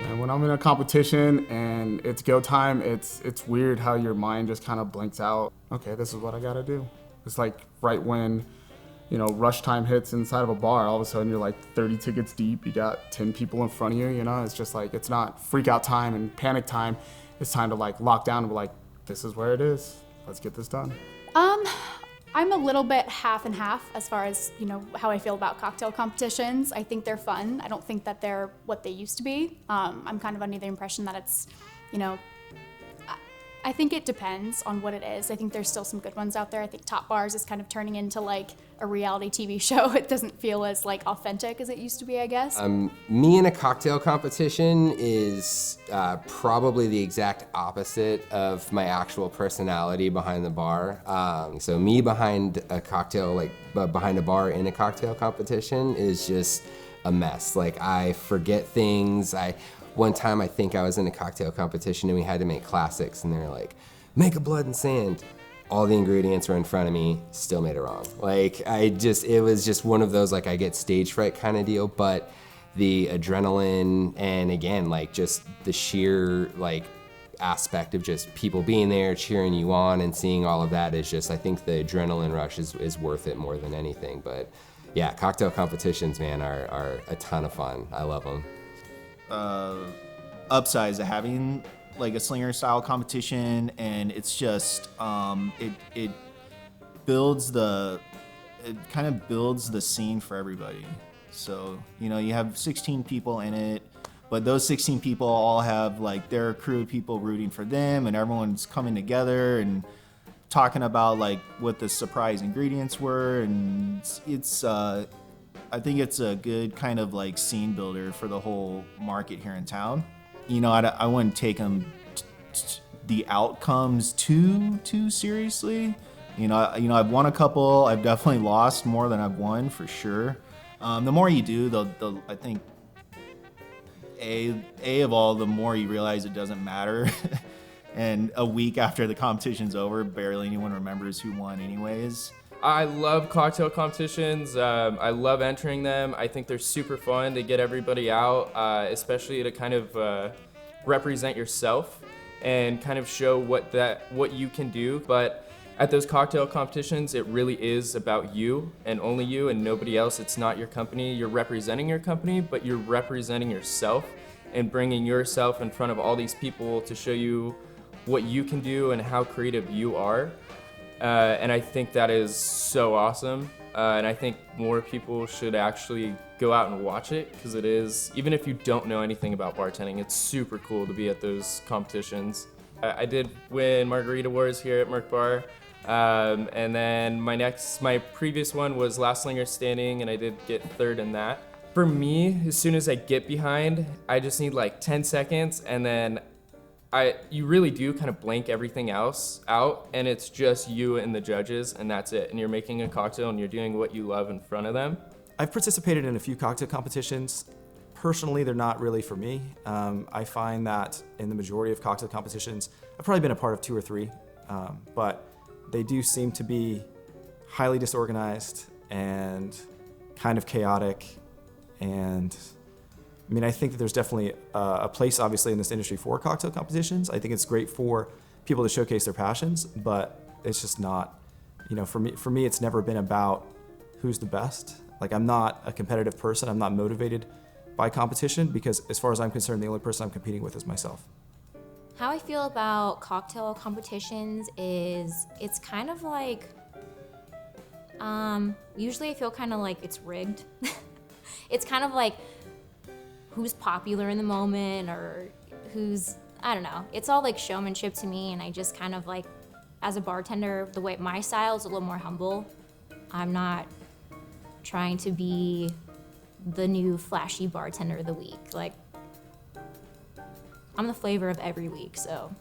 And when I'm in a competition and it's go time, it's weird how your mind just kind of blinks out. Okay, this is what I gotta do. It's like right when, rush time hits inside of a bar, all of a sudden you're like 30 tickets deep, you got 10 people in front of you, it's just like, it's not freak out time and panic time. It's time to like lock down and be like, this is where it is. Let's get this done. I'm a little bit half and half as far as, how I feel about cocktail competitions. I think they're fun. I don't think that they're what they used to be. I'm kind of under the impression that it's, I think it depends on what it is. I think there's still some good ones out there. I think Top Bars is kind of turning into like a reality TV show. It doesn't feel as like authentic as it used to be, I guess. Me in a cocktail competition is probably the exact opposite of my actual personality behind the bar. So me behind a cocktail, behind a bar in a cocktail competition is just a mess. Like I forget things. One time I think I was in a cocktail competition and we had to make classics and they're like, make a blood and sand. All the ingredients were in front of me, still made it wrong. It was just one of those I get stage fright kind of deal, but the adrenaline and again, just the sheer aspect of just people being there, cheering you on and seeing all of that is just, I think the adrenaline rush is worth it more than anything. But yeah, cocktail competitions, man, are a ton of fun. I love them. Upsides of having a slinger style competition, and it's just it kind of builds the scene for everybody. So you have 16 people in it, but those 16 people all have their crew of people rooting for them, and everyone's coming together and talking about what the surprise ingredients were, and it's I think it's a good kind of scene builder for the whole market here in town. I wouldn't take them the outcomes too seriously. I've won a couple. I've definitely lost more than I've won for sure. The more you do, I think the more you realize it doesn't matter. And a week after the competition's over, barely anyone remembers who won anyways. I love cocktail competitions. I love entering them. I think they're super fun to get everybody out, especially to kind of represent yourself and kind of show what you can do. But at those cocktail competitions, it really is about you and only you and nobody else. It's not your company. You're representing your company, but you're representing yourself and bringing yourself in front of all these people to show you what you can do and how creative you are. And I think that is so awesome. And I think more people should actually go out and watch it, because it is, even if you don't know anything about bartending, it's super cool to be at those competitions. I did win Margarita Wars here at Merc Bar. And then my previous one was Last Slinger Standing, and I did get third in that. For me, as soon as I get behind, I just need 10 seconds, and then you really do kind of blank everything else out, and it's just you and the judges, and that's it. And you're making a cocktail and you're doing what you love in front of them. I've participated in a few cocktail competitions. Personally, they're not really for me. I find that in the majority of cocktail competitions, I've probably been a part of 2 or 3, but they do seem to be highly disorganized and kind of chaotic. And I think that there's definitely a place, obviously, in this industry for cocktail competitions. I think it's great for people to showcase their passions, but it's just not, for me, it's never been about who's the best. I'm not a competitive person. I'm not motivated by competition, because as far as I'm concerned, the only person I'm competing with is myself. How I feel about cocktail competitions is it's kind of usually I feel kind of like it's rigged. It's kind of like who's popular in the moment or who's, I don't know. It's all showmanship to me, and I just kind of as a bartender, the way my style is a little more humble. I'm not trying to be the new flashy bartender of the week. I'm the flavor of every week, so